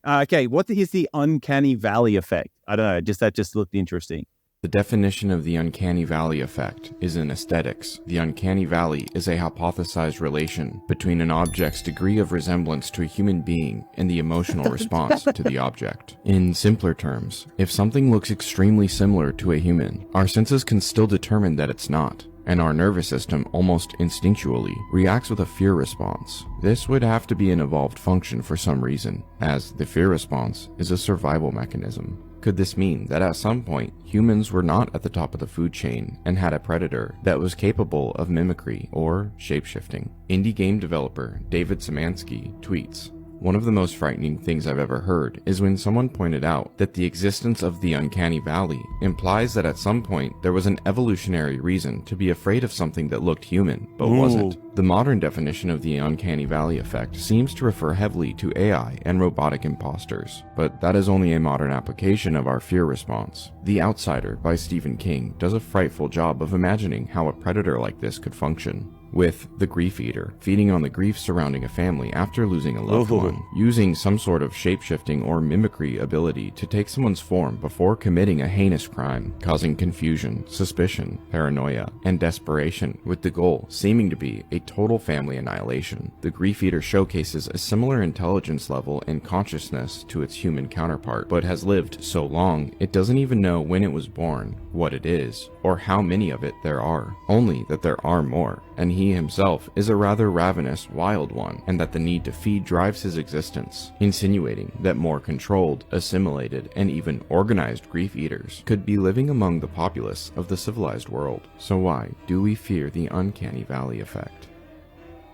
Okay, what is the Uncanny Valley Effect? I don't know, that just looked interesting. The definition of the Uncanny Valley effect is in aesthetics. The Uncanny Valley is a hypothesized relation between an object's degree of resemblance to a human being and the emotional response to the object. In simpler terms, if something looks extremely similar to a human, our senses can still determine that it's not, and our nervous system almost instinctually reacts with a fear response. This would have to be an evolved function for some reason, as the fear response is a survival mechanism. Could this mean that at some point, humans were not at the top of the food chain and had a predator that was capable of mimicry or shapeshifting? Indie game developer David Szymanski tweets, "One of the most frightening things I've ever heard is when someone pointed out that the existence of the Uncanny Valley implies that at some point there was an evolutionary reason to be afraid of something that looked human, but wasn't." The modern definition of the Uncanny Valley effect seems to refer heavily to AI and robotic imposters, but that is only a modern application of our fear response. The Outsider by Stephen King does a frightful job of imagining how a predator like this could function, with the grief eater feeding on the grief surrounding a family after losing a loved one, using some sort of shape-shifting or mimicry ability to take someone's form before committing a heinous crime, causing confusion, suspicion, paranoia, and desperation, with the goal seeming to be a total family annihilation. The grief eater showcases a similar intelligence level and consciousness to its human counterpart, but has lived so long it doesn't even know when it was born, what it is, or how many of it there are, only that there are more, and he himself is a rather ravenous, wild one, and that the need to feed drives his existence, insinuating that more controlled, assimilated, and even organized grief eaters could be living among the populace of the civilized world. So why do we fear the Uncanny Valley effect?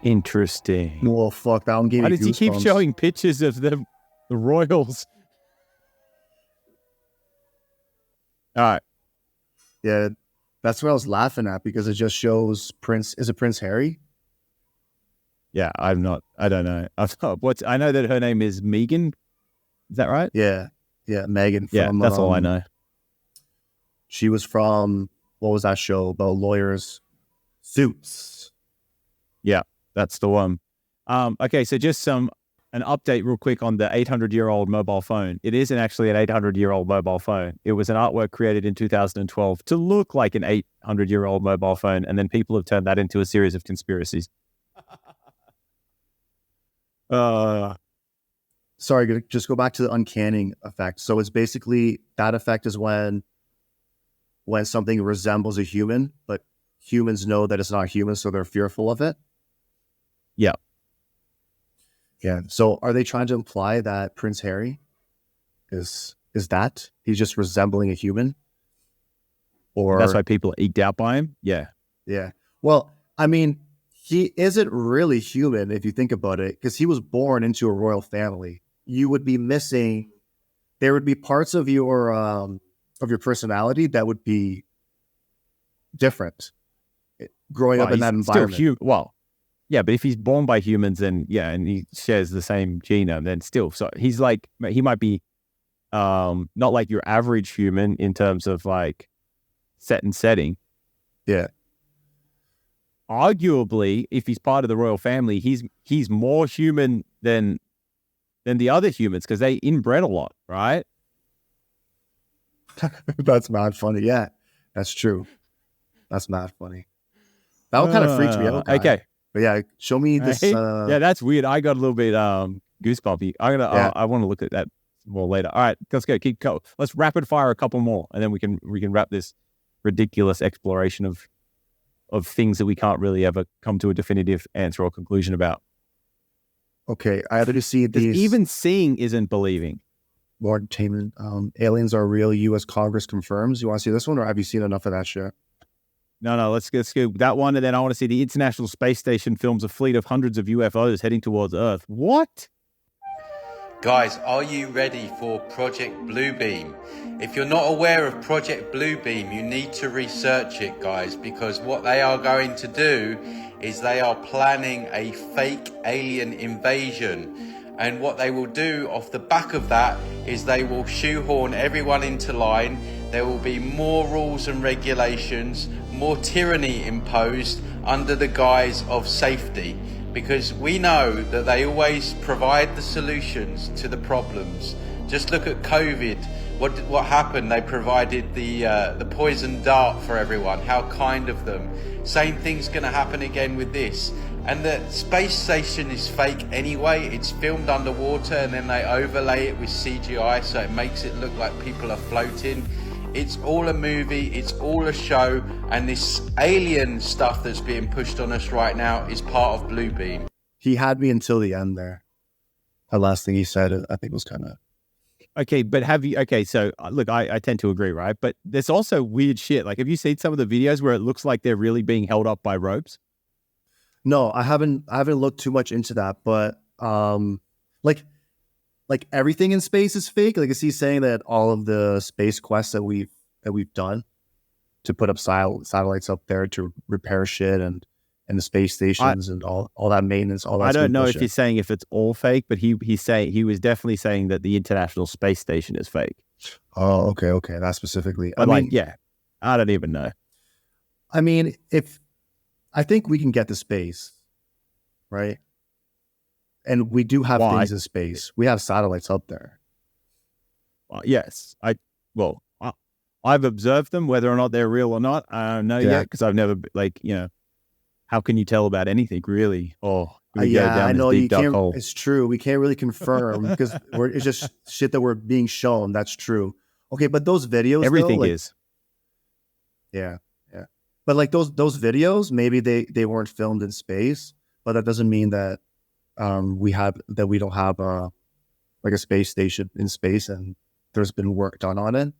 Interesting. Well, fuck, that one gave me Why does he keep goosebumps. showing pictures of the royals? All right. Yeah, that's what I was laughing at, because it just shows Prince. Is it Prince Harry? Yeah, I don't know. I know that her name is Megan. Is that right? Yeah, Megan. Yeah, that's all I know. She was from, what was that show about lawyers? Suits. Yeah, that's the one. Okay, so just an update real quick on the 800-year-old mobile phone. It isn't actually an 800-year-old mobile phone. It was an artwork created in 2012 to look like an 800-year-old mobile phone, and then people have turned that into a series of conspiracies. Sorry, just go back to the uncanny effect. So it's basically, that effect is when something resembles a human, but humans know that it's not human, so they're fearful of it. Yeah. Yeah. So are they trying to imply that Prince Harry is that he's just resembling a human? Or that's why people are eked out by him? Yeah. Yeah. Well, I mean, he isn't really human if you think about it, because he was born into a royal family. You would be missing, there would be parts of your personality that would be different growing up in that environment. Yeah, but if he's born by humans, then yeah, and he shares the same genome, then still, so he's like, he might be not like your average human in terms of like set and setting. Yeah. Arguably, if he's part of the royal family, he's more human than the other humans, because they inbred a lot, right? That's mad funny. Yeah, that's true. That's mad funny. That one kind of freaks me out. Okay. But yeah, show me this. Yeah, that's weird. I got a little bit goosebumpy. I want to look at that more later. All right, let's go. Keep going. Let's rapid fire a couple more, and then we can wrap this ridiculous exploration of things that we can't really ever come to a definitive answer or conclusion about. Okay, I had to see these. Even seeing isn't believing. Lord Entertainment, aliens are real. U.S. Congress confirms. You want to see this one, or have you seen enough of that shit? No, let's go that one, and then I want to see the International Space Station films a fleet of hundreds of UFOs heading towards Earth. What? Guys, are you ready for Project Bluebeam? If you're not aware of Project Bluebeam, you need to research it, guys, because what they are going to do is they are planning a fake alien invasion. And what they will do off the back of that is they will shoehorn everyone into line. There will be more rules and regulations, more tyranny imposed under the guise of safety. because we know that they always provide the solutions to the problems. Just look at COVID. What happened? They provided the poison dart for everyone. How kind of them. Same thing's going to happen again with this. And the space station is fake anyway. It's filmed underwater and then they overlay it with CGI so it makes it look like people are floating. It's all a movie, it's all a show, and this alien stuff that's being pushed on us right now is part of Bluebeam. He had me until the end there. The last thing he said, I think, was kind of... Okay, but so look, I tend to agree, right? But there's also weird shit. Like, have you seen some of the videos where it looks like they're really being held up by ropes? No, I haven't looked too much into that, but like everything in space is fake. Like, is he saying that all of the space quests that we've done to put up satellites up there to repair shit and the space stations and all that maintenance, all that? I don't know if he's saying if it's all fake, but he was definitely saying that the International Space Station is fake. Oh, okay, that specifically. But I don't even know. I mean, I think we can get to space, right? And we do have things in space. We have satellites up there. Well, yes. I've observed them. Whether or not they're real or not, I don't know yet, because I've never, how can you tell about anything, really? I know you can't. Hole. It's true. We can't really confirm because it's just shit that we're being shown. That's true. Okay, but those videos, everything is. Yeah. But like those videos, maybe they weren't filmed in space, but that doesn't mean that we don't have a space station in space and there's been work done on it.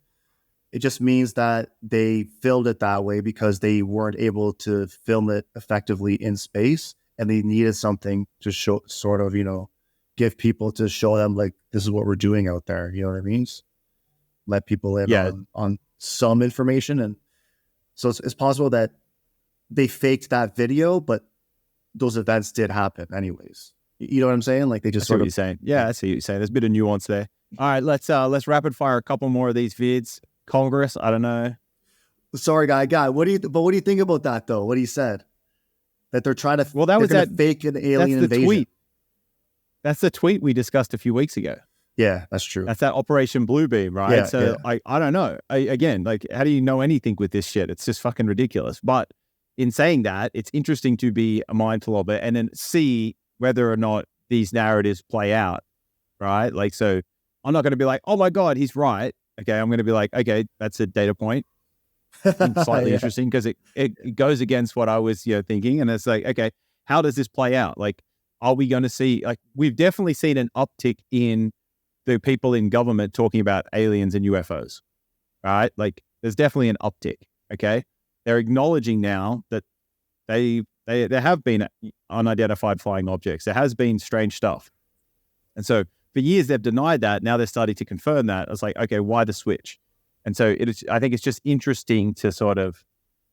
It just means that they filmed it that way because they weren't able to film it effectively in space, and they needed something to show, sort of, give people, to show them like, this is what we're doing out there. You know what I mean? Let people in on some information. And so it's possible that they faked that video, but those events did happen anyways. You know what I'm saying? Like, they just sort of... What you're saying. Yeah, I see what you're saying. There's a bit of nuance there. All right, let's rapid fire a couple more of these vids. Congress, I don't know. Sorry, guy. What do you think about that though? What he said, that they're trying to fake an alien invasion. Tweet. That's the tweet we discussed a few weeks ago. Yeah, that's true. That's that Operation Bluebeam, right? Yeah, so yeah. I don't know. Again, like, how do you know anything with this shit? It's just fucking ridiculous. But in saying that, it's interesting to be mindful of it and then see whether or not these narratives play out, right? Like, so I'm not going to be like, oh my God, he's right. Okay, I'm going to be like, okay, that's a data point. Slightly interesting because it goes against what I was thinking. And it's like, okay, how does this play out? Like, are we going to see, like, we've definitely seen an uptick in the people in government talking about aliens and UFOs, right? Like, there's definitely an uptick, okay? They're acknowledging now that there have been unidentified flying objects. There has been strange stuff. And so for years, they've denied that. Now they're starting to confirm that. It's like, okay, why the switch? And so I think it's just interesting to sort of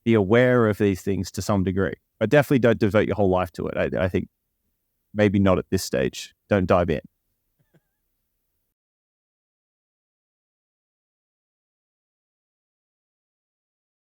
be aware of these things to some degree. But definitely don't devote your whole life to it. I think maybe not at this stage. Don't dive in.